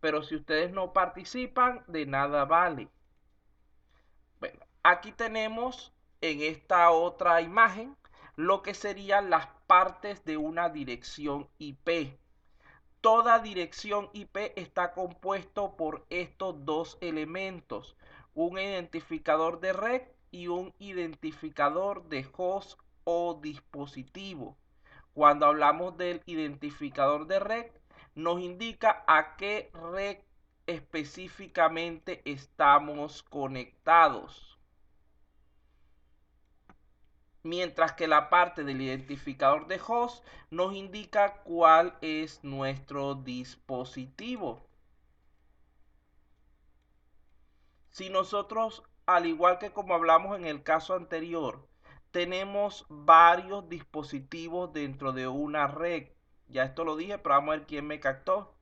pero si ustedes no participan, de nada vale. Bueno, aquí tenemos en esta otra imagen lo que serían las partes de una dirección IP. Toda dirección IP está compuesto por estos dos elementos, un identificador de red y un identificador de host o dispositivo. Cuando hablamos del identificador de red, nos indica a qué red específicamente estamos conectados. Mientras que la parte del identificador de host nos indica cuál es nuestro dispositivo. Si nosotros, al igual que como hablamos en el caso anterior, tenemos varios dispositivos dentro de una red, ya esto lo dije, pero vamos a ver quién me captó.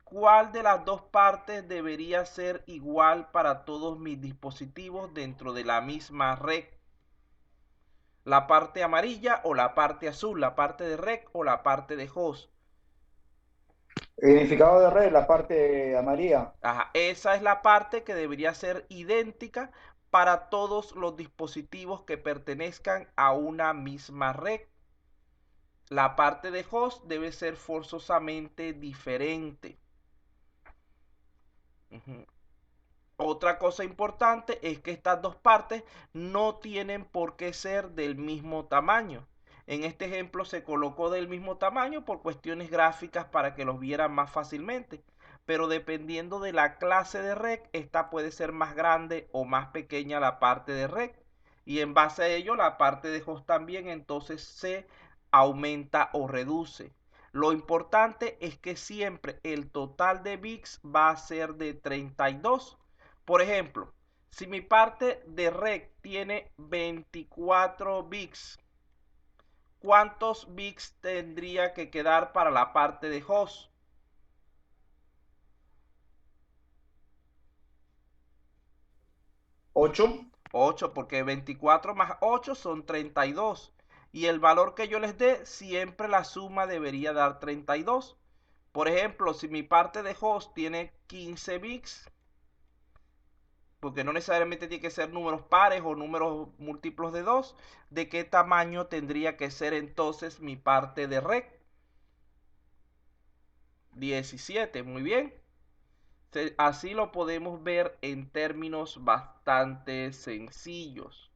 ¿Cuál de las dos partes debería ser igual para todos mis dispositivos dentro de la misma red? ¿La parte amarilla o la parte azul? ¿La parte de red o la parte de host? Identificador de red, la parte amarilla. Ajá, esa es la parte que debería ser idéntica para todos los dispositivos que pertenezcan a una misma red. La parte de host debe ser forzosamente diferente. Otra cosa importante es que estas dos partes no tienen por qué ser del mismo tamaño. En este ejemplo se colocó del mismo tamaño por cuestiones gráficas para que los vieran más fácilmente. Pero dependiendo de la clase de red, esta puede ser más grande o más pequeña la parte de red. Y en base a ello, la parte de host también entonces se aumenta o reduce. Lo importante es que siempre el total de bits va a ser de 32. Por ejemplo, si mi parte de red tiene 24 bits, ¿cuántos bits tendría que quedar para la parte de host? 8. 8, porque 24 más 8 son 32. Y el valor que yo les dé, siempre la suma debería dar 32. Por ejemplo, si mi parte de host tiene 15 bits, porque no necesariamente tiene que ser números pares o números múltiplos de 2, ¿de qué tamaño tendría que ser entonces mi parte de red? 17, muy bien. Así lo podemos ver en términos bastante sencillos.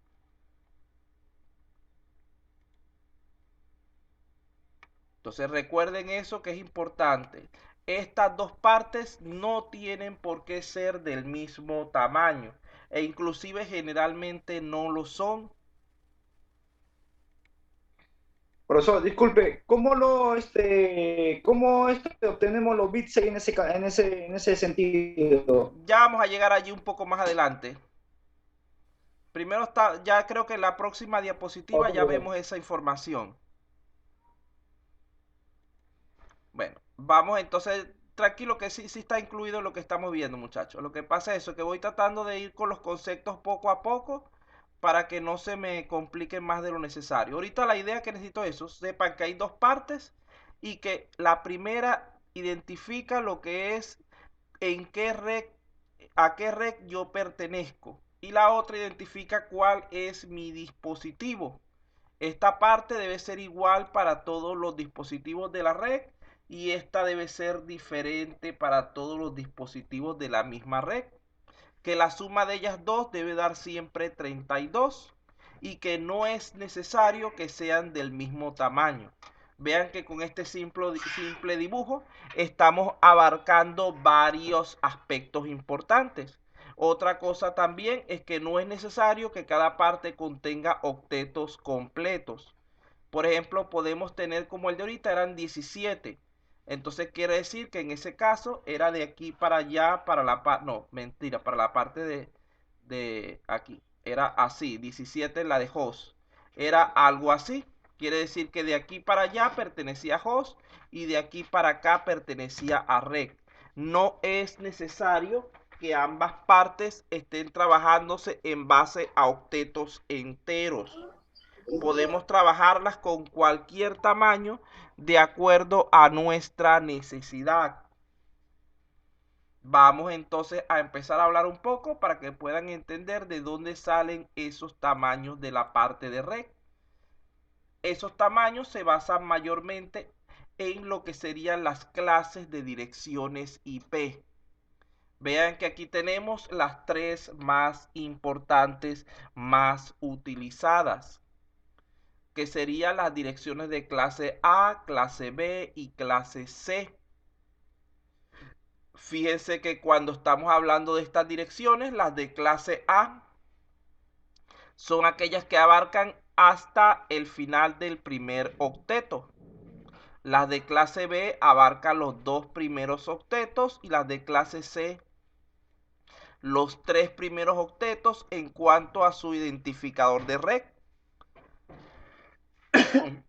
Entonces recuerden eso que es importante. Estas dos partes no tienen por qué ser del mismo tamaño e inclusive generalmente no lo son. Profesor, disculpe, ¿cómo obtenemos los bits ahí en ese sentido? Ya vamos a llegar allí un poco más adelante. Primero está, ya creo que en la próxima diapositiva Ok, ya vemos esa información. Bueno, vamos entonces, tranquilo que sí está incluido lo que estamos viendo, muchachos. Lo que pasa es eso, que voy tratando de ir con los conceptos poco a poco para que no se me compliquen más de lo necesario. Ahorita la idea que necesito es eso, sepan que hay dos partes y que la primera identifica lo que es en qué red, a qué red yo pertenezco y la otra identifica cuál es mi dispositivo. Esta parte debe ser igual para todos los dispositivos de la red y esta debe ser diferente para todos los dispositivos de la misma red. Que la suma de ellas dos debe dar siempre 32 y que no es necesario que sean del mismo tamaño. Vean que con este simple dibujo estamos abarcando varios aspectos importantes. Otra cosa también es que no es necesario que cada parte contenga octetos completos. Por ejemplo, podemos tener como el de ahorita eran 17. Entonces quiere decir que en ese caso era de aquí para allá, para la parte, no, mentira, para la parte de aquí. Era así, 17 en la de host. Era algo así. Quiere decir que de aquí para allá pertenecía a host y de aquí para acá pertenecía a red. No es necesario que ambas partes estén trabajándose en base a octetos enteros. Podemos trabajarlas con cualquier tamaño de acuerdo a nuestra necesidad. Vamos entonces a empezar a hablar un poco para que puedan entender de dónde salen esos tamaños de la parte de red. Esos tamaños se basan mayormente en lo que serían las clases de direcciones IP. Vean que aquí tenemos las tres más importantes, más utilizadas, que serían las direcciones de clase A, clase B y clase C. Fíjense que cuando estamos hablando de estas direcciones, las de clase A son aquellas que abarcan hasta el final del primer octeto. Las de clase B abarcan los dos primeros octetos y las de clase C los tres primeros octetos en cuanto a su identificador de red.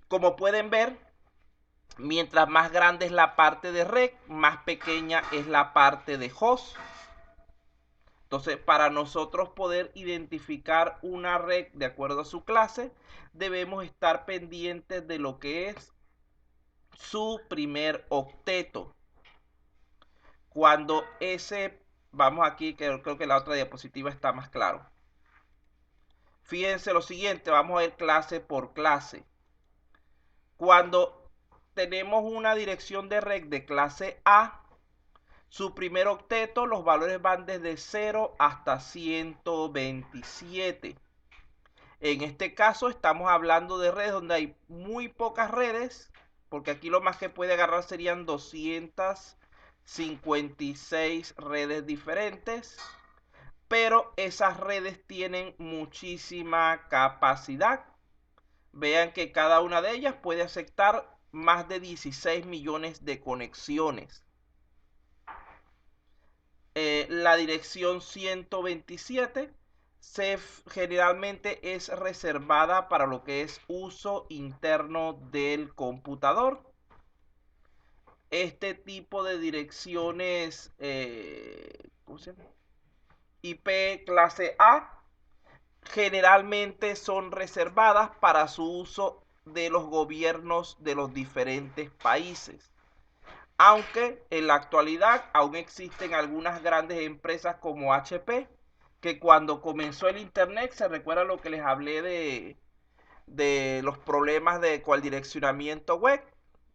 Como pueden ver, mientras más grande es la parte de red, más pequeña es la parte de host. Entonces, para nosotros poder identificar una red de acuerdo a su clase, debemos estar pendientes de lo que es su primer octeto. Cuando vamos aquí, que creo que la otra diapositiva está más claro. Fíjense lo siguiente, vamos a ir clase por clase. Cuando tenemos una dirección de red de clase A, su primer octeto, los valores van desde 0 hasta 127. En este caso estamos hablando de redes donde hay muy pocas redes, porque aquí lo más que puede agarrar serían 256 redes diferentes, pero esas redes tienen muchísima capacidad. Vean que cada una de ellas puede aceptar más de 16 millones de conexiones. La dirección 127 generalmente es reservada para lo que es uso interno del computador. Este tipo de direcciones ¿cómo se llama? IP clase A generalmente son reservadas para su uso de los gobiernos de los diferentes países. Aunque en la actualidad aún existen algunas grandes empresas como HP, que cuando comenzó el Internet, se recuerda lo que les hablé de los problemas de con el direccionamiento web,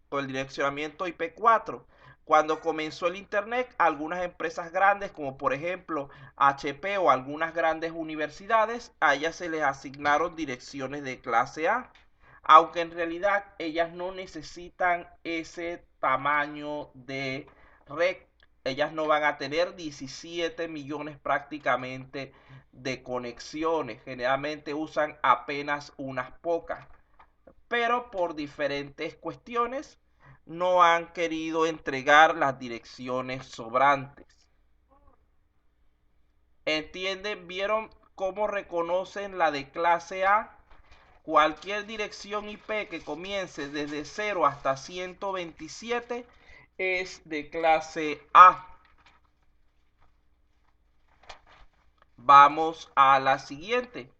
con el direccionamiento IP4. Cuando comenzó el Internet, algunas empresas grandes, como por ejemplo HP o algunas grandes universidades, a ellas se les asignaron direcciones de clase A, aunque en realidad ellas no necesitan ese tamaño de red. Ellas no van a tener 17 millones prácticamente de conexiones. Generalmente usan apenas unas pocas, pero por diferentes cuestiones no han querido entregar las direcciones sobrantes. ¿Entienden? ¿Vieron cómo reconocen la de clase A? Cualquier dirección IP que comience desde 0 hasta 127 es de clase A. Vamos a la siguiente.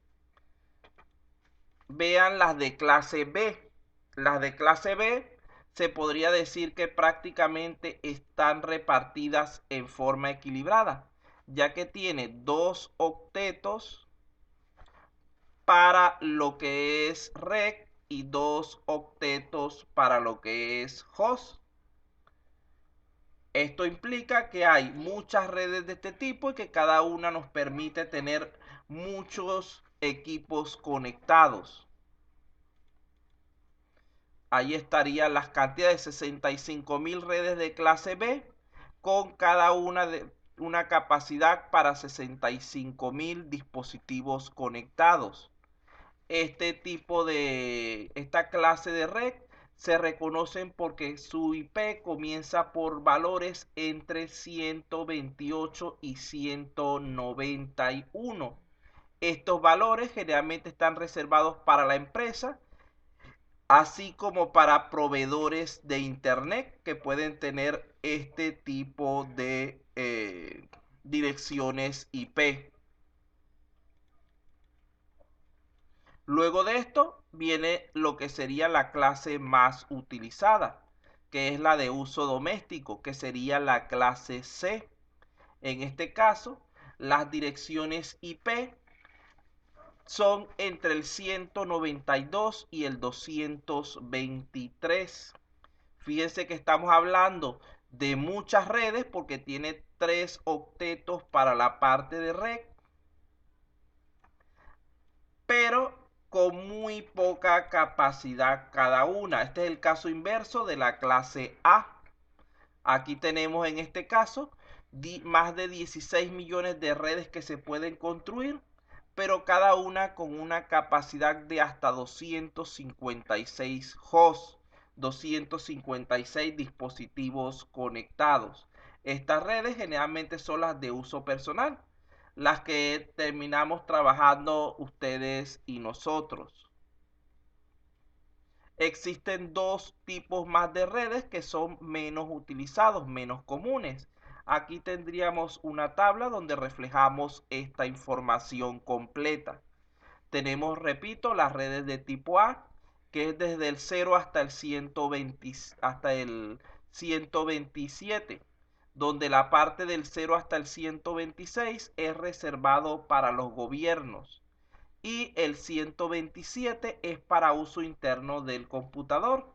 Vean las de clase B. Las de clase B se podría decir que prácticamente están repartidas en forma equilibrada, ya que tiene dos octetos para lo que es red y dos octetos para lo que es host. Esto implica que hay muchas redes de este tipo y que cada una nos permite tener muchos equipos conectados. Ahí estarían las cantidades de 65.000 redes de clase B con cada una de una capacidad para 65.000 dispositivos conectados. Esta clase de red se reconocen porque su IP comienza por valores entre 128 y 191. Estos valores generalmente están reservados para la empresa, así como para proveedores de internet que pueden tener este tipo de direcciones IP. Luego de esto viene lo que sería la clase más utilizada, que es la de uso doméstico, que sería la clase C. En este caso, las direcciones IP son entre el 192 y el 223. Fíjense que estamos hablando de muchas redes porque tiene 3 octetos para la parte de red, pero con muy poca capacidad cada una. Este es el caso inverso de la clase A. Aquí tenemos en este caso más de 16 millones de redes que se pueden construir, pero cada una con una capacidad de hasta 256 hosts, 256 dispositivos conectados. Estas redes generalmente son las de uso personal, las que terminamos trabajando ustedes y nosotros. Existen dos tipos más de redes que son menos utilizados, menos comunes. Aquí tendríamos una tabla donde reflejamos esta información completa. Tenemos, repito, las redes de tipo A, que es desde el 0 hasta el 120, hasta el 127, donde la parte del 0 hasta el 126 es reservado para los gobiernos y el 127 es para uso interno del computador.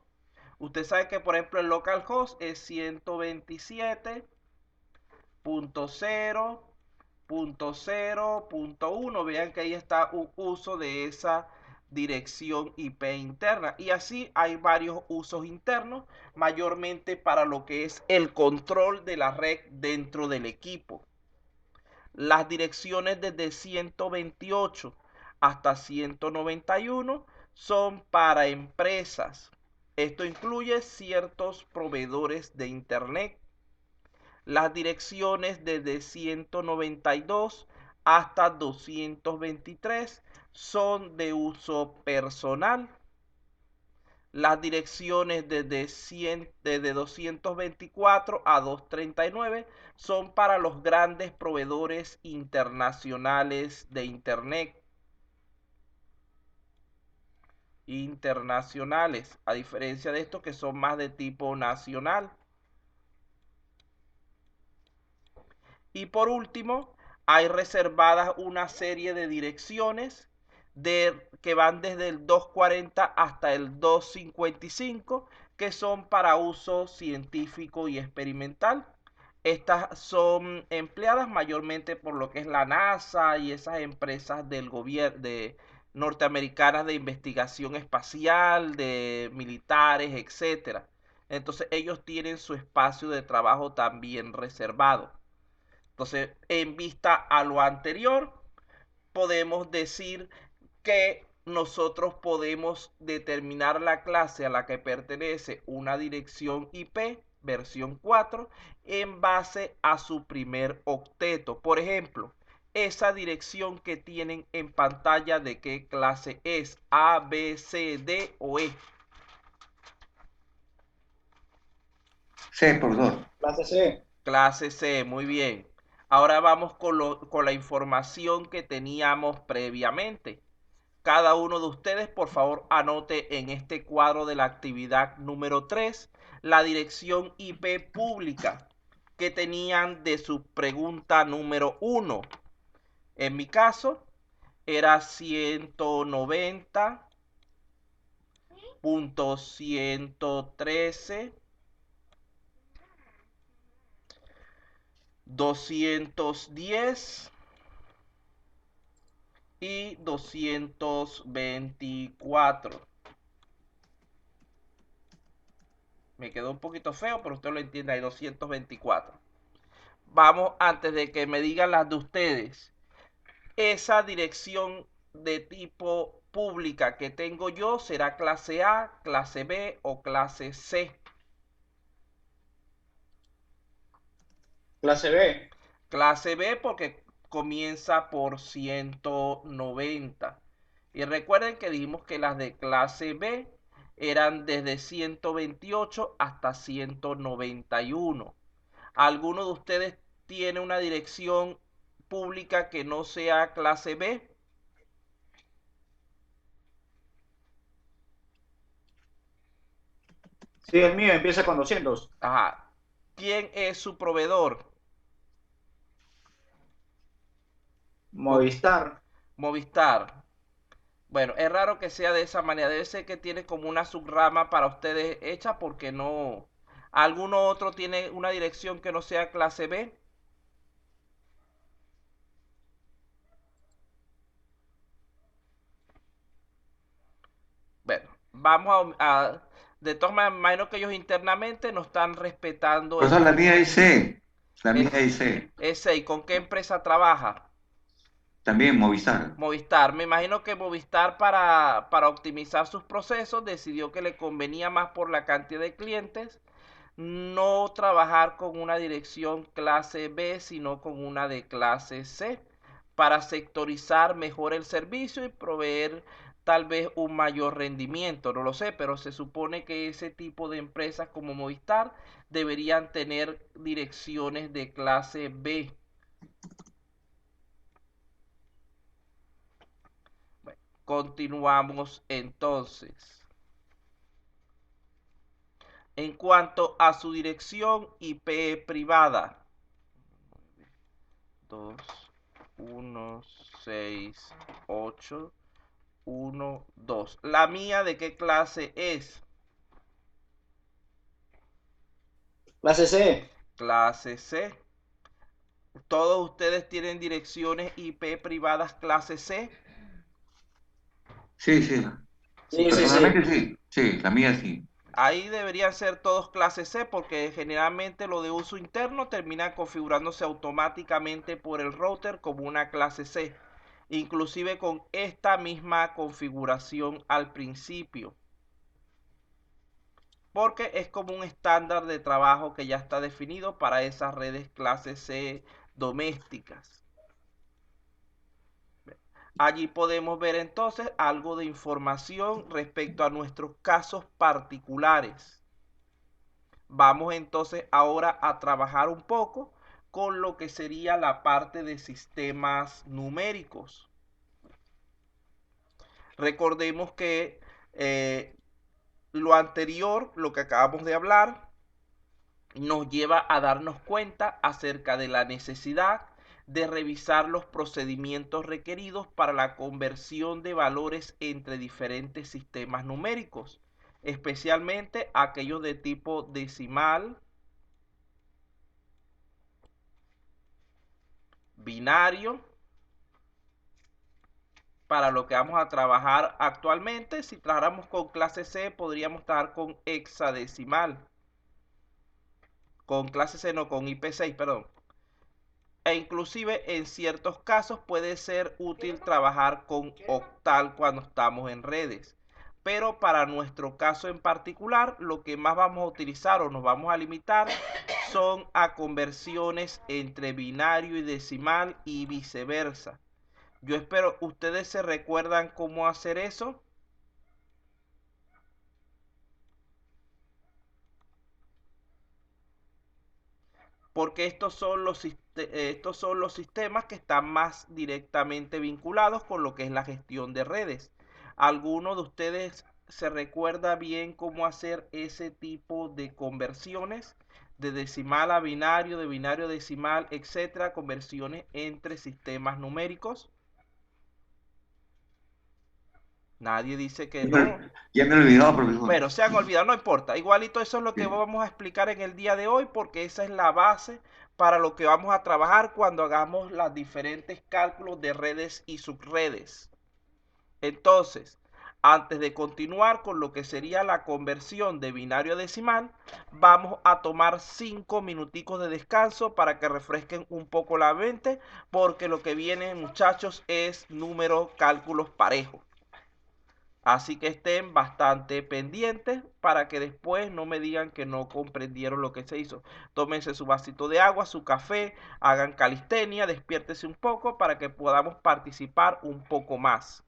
Usted sabe que, por ejemplo, el localhost es 127.0.0.1. Vean que ahí está un uso de esa dirección IP interna. Y así hay varios usos internos, mayormente para lo que es el control de la red dentro del equipo. Las direcciones desde 128 hasta 191 son para empresas. Esto incluye ciertos proveedores de Internet. Las direcciones desde 192 hasta 223 son de uso personal. Las direcciones desde 224 a 239 son para los grandes proveedores internacionales de Internet. Internacionales, a diferencia de estos que son más de tipo nacional. Y por último, hay reservadas una serie de direcciones que van desde el 240 hasta el 255, que son para uso científico y experimental. Estas son empleadas mayormente por lo que es la NASA y esas empresas del gobierno norteamericanas de investigación espacial, de militares, etcétera. Entonces ellos tienen su espacio de trabajo también reservado. Entonces, en vista a lo anterior, podemos decir que nosotros podemos determinar la clase a la que pertenece una dirección IP versión 4 en base a su primer octeto. Por ejemplo, esa dirección que tienen en pantalla, ¿de qué clase es? A, B, C, D o E. C, profesor. Clase C. Clase C, muy bien. Ahora vamos con la información que teníamos previamente. Cada uno de ustedes, por favor, anote en este cuadro de la actividad número 3 la dirección IP pública que tenían de su pregunta número 1. En mi caso, era 190.113. 210 y 224. Me quedó un poquito feo, pero usted lo entiende, hay 224. Vamos, antes de que me digan las de ustedes, esa dirección de tipo pública que tengo yo será clase A, clase B o clase C. Clase B. Clase B porque comienza por 190. Y recuerden que dijimos que las de clase B eran desde 128 hasta 191. ¿Alguno de ustedes tiene una dirección pública que no sea clase B? Sí, el mío empieza con 200. Ajá. ¿Quién es su proveedor? Movistar. Movistar. Bueno, es raro que sea de esa manera. Debe ser que tiene como una subrama para ustedes hecha porque no... ¿Alguno otro tiene una dirección que no sea clase B? Bueno, de todas maneras, imagino que ellos internamente no están respetando Profesor, ese la tipo mía de... es C. La mía Es, es C. ese, ¿y con qué empresa trabaja? También Movistar. Movistar. Me imagino que Movistar para optimizar sus procesos decidió que le convenía más por la cantidad de clientes no trabajar con una dirección clase B, sino con una de clase C, para sectorizar mejor el servicio y proveer tal vez un mayor rendimiento, no lo sé, pero se supone que ese tipo de empresas como Movistar deberían tener direcciones de clase B. Bueno, continuamos entonces. En cuanto a su dirección IP privada, 2, 1, 6, 8, 1, 2. ¿La mía de qué clase es? Clase C. Clase C. ¿Todos ustedes tienen direcciones IP privadas clase C? Sí, sí. Sí, Sí, sí, sí. Personalmente sí. Sí, la mía sí. ahí deberían ser todos clase C porque generalmente lo de uso interno termina configurándose automáticamente por el router como una clase C, inclusive con esta misma configuración al principio, porque es como un estándar de trabajo que ya está definido para esas redes clase C domésticas. Allí podemos ver entonces algo de información respecto a nuestros casos particulares. Vamos entonces ahora a trabajar un poco con lo que sería la parte de sistemas numéricos. Recordemos que lo anterior, lo que acabamos de hablar, nos lleva a darnos cuenta acerca de la necesidad de revisar los procedimientos requeridos para la conversión de valores entre diferentes sistemas numéricos, especialmente aquellos de tipo decimal, binario, para lo que vamos a trabajar actualmente. Si trabajáramos con clase C, podríamos trabajar con hexadecimal. Con clase C, no, con IP6, perdón. E inclusive en ciertos casos puede ser útil trabajar con octal cuando estamos en redes. Pero para nuestro caso en particular, lo que más vamos a utilizar o nos vamos a limitar son a conversiones entre binario y decimal y viceversa. Yo espero ustedes se recuerdan cómo hacer eso. Porque estos son los sistemas que están más directamente vinculados con lo que es la gestión de redes. ¿Alguno de ustedes se recuerda bien cómo hacer ese tipo de conversiones de decimal a binario, de binario a decimal, etcétera, conversiones entre sistemas numéricos? Nadie dice que no. Ya me he olvidado, profesor. Bueno, se han olvidado, no importa. Igualito eso es lo que Sí. vamos a explicar en el día de hoy porque esa es la base para lo que vamos a trabajar cuando hagamos los diferentes cálculos de redes y subredes. Entonces, antes de continuar con lo que sería la conversión de binario a decimal, vamos a tomar 5 minuticos de descanso para que refresquen un poco la mente porque lo que viene, muchachos, es número cálculos parejos. Así que estén bastante pendientes para que después no me digan que no comprendieron lo que se hizo. Tómense su vasito de agua, su café, hagan calistenia, despiértese un poco para que podamos participar un poco más.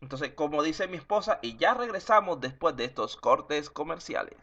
Entonces, como dice mi esposa, y ya regresamos después de estos cortes comerciales.